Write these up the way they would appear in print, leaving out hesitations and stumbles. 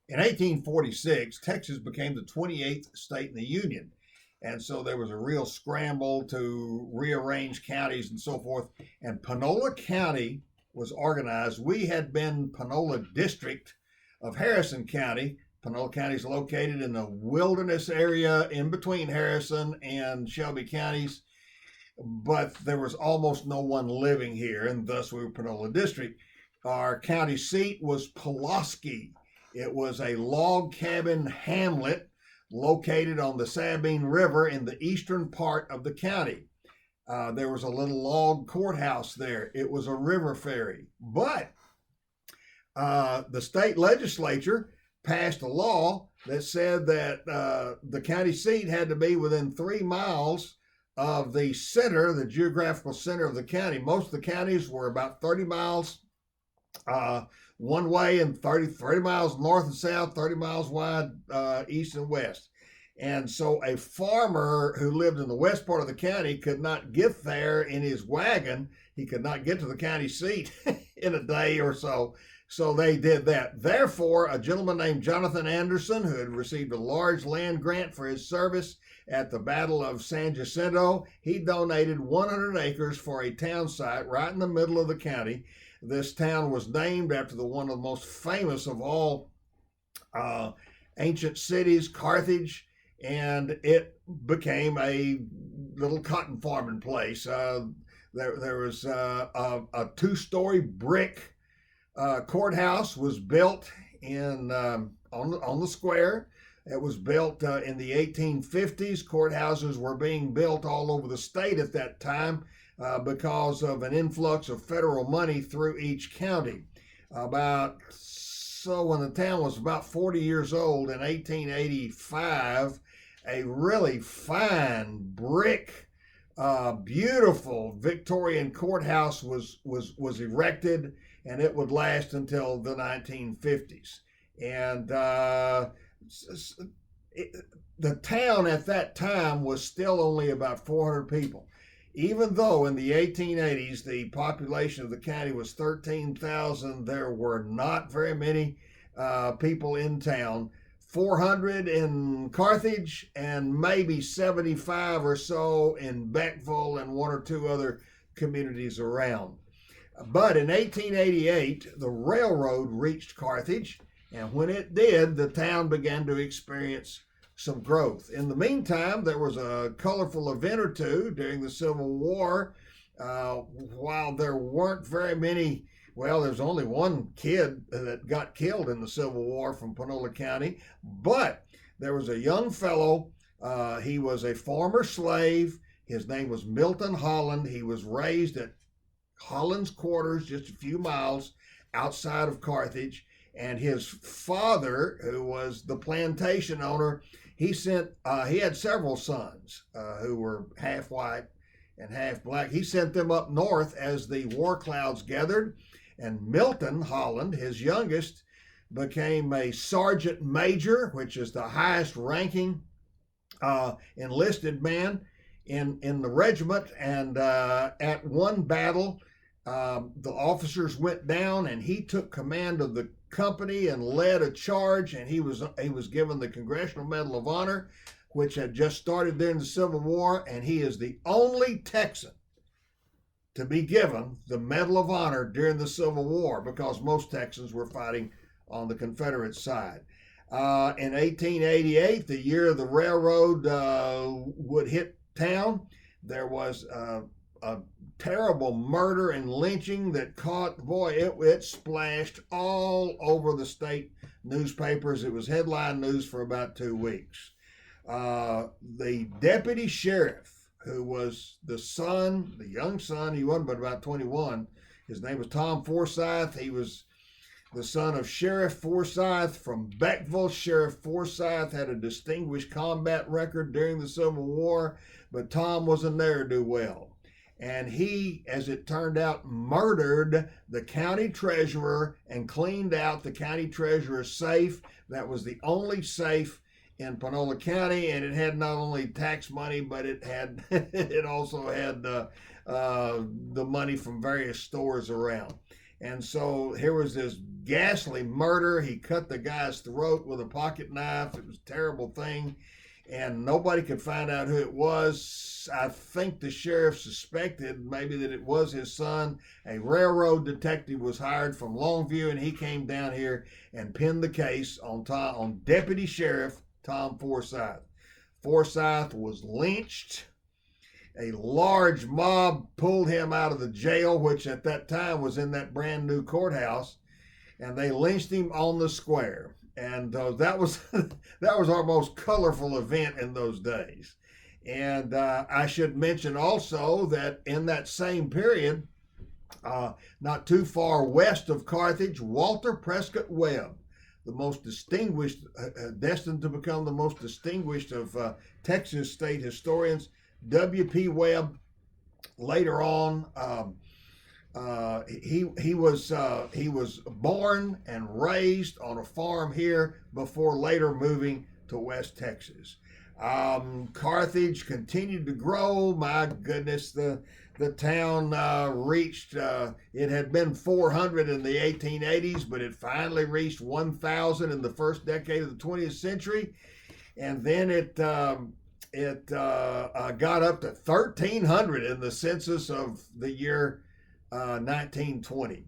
In 1846, Texas became the 28th state in the Union. And so there was a real scramble to rearrange counties and so forth. And Panola County was organized. We had been Panola District of Harrison County. Panola County is located in the wilderness area in between Harrison and Shelby counties, but there was almost no one living here, and thus we were Panola District. Our county seat was Pulaski. It was a log cabin hamlet located on the Sabine River in the eastern part of the county. There was a little log courthouse there. It was a river ferry. But the state legislature passed a law that said that the county seat had to be within 3 miles of the center, the geographical center of the county. Most of the counties were about 30 miles one way and 30 miles north and south, 30 miles wide east and west. And so a farmer who lived in the west part of the county could not get there in his wagon. He could not get to the county seat in a day or so. So they did that. Therefore, a gentleman named Jonathan Anderson, who had received a large land grant for his service at the Battle of San Jacinto, he donated 100 acres for a town site right in the middle of the county. This town was named after one of the most famous of all ancient cities, Carthage, and it became a little cotton farming place. There was a two-story brick courthouse was built on the square. It was built in the 1850s. Courthouses were being built all over the state at that time because of an influx of federal money through each county. When the town was about 40 years old in 1885, a really fine brick, beautiful Victorian courthouse was erected, and it would last until the 1950s. And the town at that time was still only about 400 people. Even though in the 1880s the population of the county was 13,000, there were not very many people in town. 400 in Carthage and maybe 75 or so in Beckville and one or two other communities around. But in 1888, the railroad reached Carthage, and when it did, the town began to experience some growth. In the meantime, there was a colorful event or two during the Civil War. While there weren't very many, well, there's only one kid that got killed in the Civil War from Panola County, but there was a young fellow. He was a former slave. His name was Milton Holland. He was raised at Holland's Quarters, just a few miles outside of Carthage. And his father, who was the plantation owner, he had several sons who were half white and half black. He sent them up north as the war clouds gathered. And Milton Holland, his youngest, became a sergeant major, which is the highest ranking enlisted man in the regiment. And at one battle, the officers went down, and he took command of the company and led a charge, and he was given the Congressional Medal of Honor, which had just started during the Civil War, and he is the only Texan to be given the Medal of Honor during the Civil War, because most Texans were fighting on the Confederate side. In 1888, the year the railroad would hit town, there was a terrible murder and lynching that it splashed all over the state newspapers. It was headline news for about 2 weeks. The deputy sheriff, who was the young son, he wasn't but about 21. His name was Tom Forsyth. He was the son of Sheriff Forsyth from Beckville. Sheriff Forsyth had a distinguished combat record during the Civil War, but Tom was a ne'er-do-well. And he, as it turned out, murdered the county treasurer and cleaned out the county treasurer's safe. That was the only safe in Panola County, and it had not only tax money, but it also had the money from various stores around. And so here was this ghastly murder. He cut the guy's throat with a pocket knife. It was a terrible thing, and nobody could find out who it was. I think the sheriff suspected maybe that it was his son. A railroad detective was hired from Longview, and he came down here and pinned the case on Deputy Sheriff Tom Forsyth. Forsyth was lynched. A large mob pulled him out of the jail, which at that time was in that brand new courthouse, and they lynched him on the square. And that was that was our most colorful event in those days. And I should mention also that in that same period, not too far west of Carthage, Walter Prescott Webb, the most distinguished, destined to become the most distinguished of Texas state historians, W.P. Webb. Later on, he was born and raised on a farm here before later moving to West Texas. Carthage continued to grow. My goodness, the town reached, it had been 400 in the 1880s, but it finally reached 1,000 in the first decade of the 20th century. And then it got up to 1,300 in the census of the year 1920.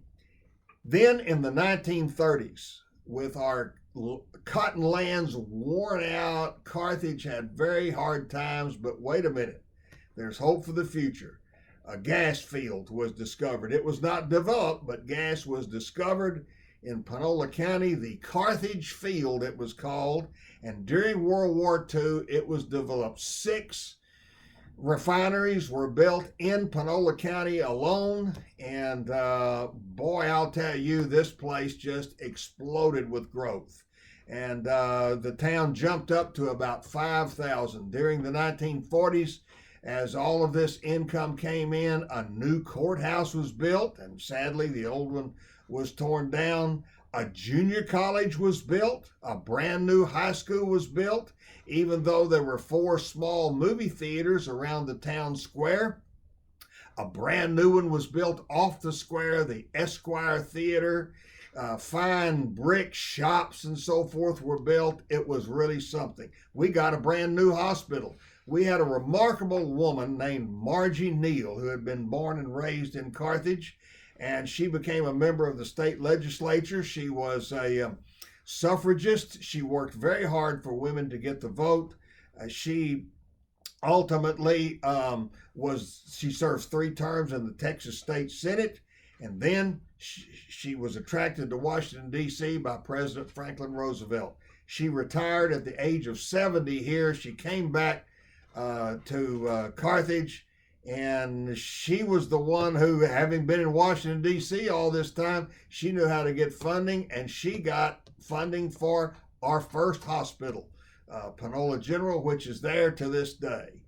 Then in the 1930s, with our cotton lands worn out, Carthage had very hard times, but wait a minute, there's hope for the future. A gas field was discovered. It was not developed, but gas was discovered in Panola County, the Carthage Field it was called, and during World War II it was developed. 6 refineries were built in Panola County alone, and boy, I'll tell you, this place just exploded with growth. And the town jumped up to about 5,000. During the 1940s, as all of this income came in, a new courthouse was built, and sadly the old one was torn down. A junior college was built. A brand new high school was built, even though there were 4 small movie theaters around the town square. A brand new one was built off the square, the Esquire Theater. Fine brick shops and so forth were built. It was really something. We got a brand new hospital. We had a remarkable woman named Margie Neal who had been born and raised in Carthage, and she became a member of the state legislature. She was a suffragist. She worked very hard for women to get the vote. She ultimately she served 3 terms in the Texas State Senate, and then she was attracted to Washington, D.C. by President Franklin Roosevelt. She retired at the age of 70 here. She came back to Carthage, and she was the one who, having been in Washington, D.C. all this time, she knew how to get funding, and she got funding for our first hospital, Panola General, which is there to this day.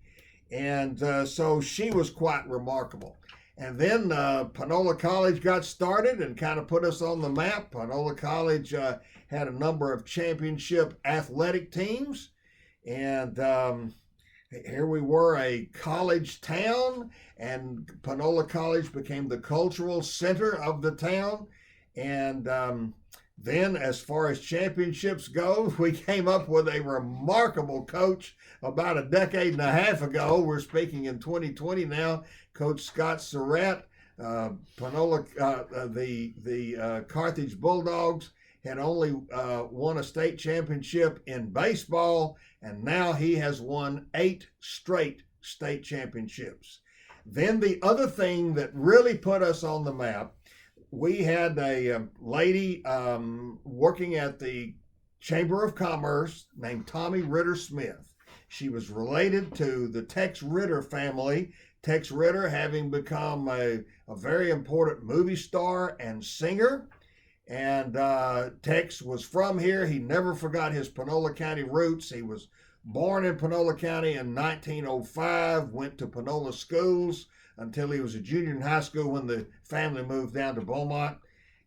And so she was quite remarkable. And then Panola College got started and kind of put us on the map. Panola College had a number of championship athletic teams, and here we were, a college town, and Panola College became the cultural center of the town. And then, as far as championships go, we came up with a remarkable coach about a decade and a half ago. We're speaking in 2020 now. Coach Scott Surratt, Panola, the Carthage Bulldogs had only won a state championship in baseball, and now he has won 8 straight state championships. Then the other thing that really put us on the map, we had a lady working at the Chamber of Commerce named Tommy Ritter Smith. She was related to the Tex Ritter family, Tex Ritter having become a very important movie star and singer. And Tex was from here. He never forgot his Panola County roots. He was born in Panola County in 1905, went to Panola schools until he was a junior in high school when the family moved down to Beaumont.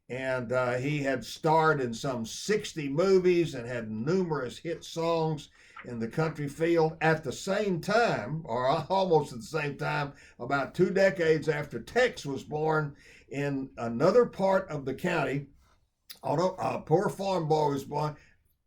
And he had starred in some 60 movies and had numerous hit songs in the country field. At the same time, or almost at the same time, about 2 decades after Tex was born, in another part of the county, on a poor farm boy was born,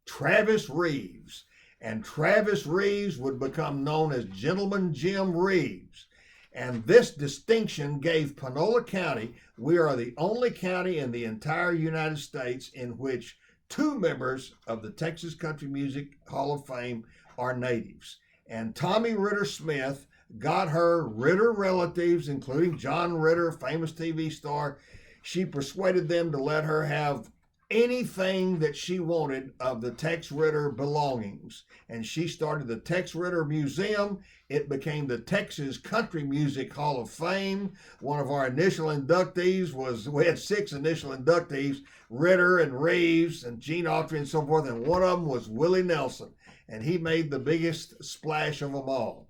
Travis Reeves. And Travis Reeves would become known as Gentleman Jim Reeves. And this distinction gave Panola County, we are the only county in the entire United States in which 2 members of the Texas Country Music Hall of Fame are natives. And Tommy Ritter Smith got her Ritter relatives, including John Ritter, famous TV star. She persuaded them to let her have anything that she wanted of the Tex Ritter belongings. And she started the Tex Ritter Museum. It became the Texas Country Music Hall of Fame. One of our initial inductees we had 6 initial inductees, Ritter and Reeves and Gene Autry and so forth, and one of them was Willie Nelson, and he made the biggest splash of them all.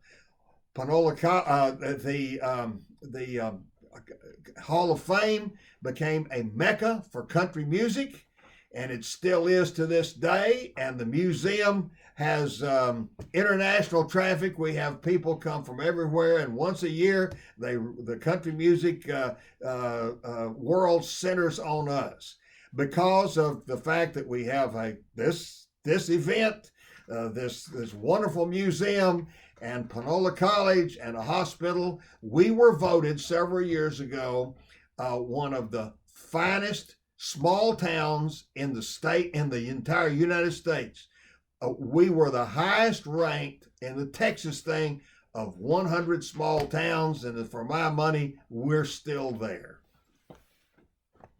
Panola, the Hall of Fame became a mecca for country music, and it still is to this day. And the museum has international traffic. We have people come from everywhere, and once a year, the country music world centers on us because of the fact that we have this event, this wonderful museum, and Panola College and a hospital. We were voted several years ago one of the finest small towns in the state, in the entire United States. We were the highest ranked in the Texas thing of 100 small towns, and for my money, we're still there.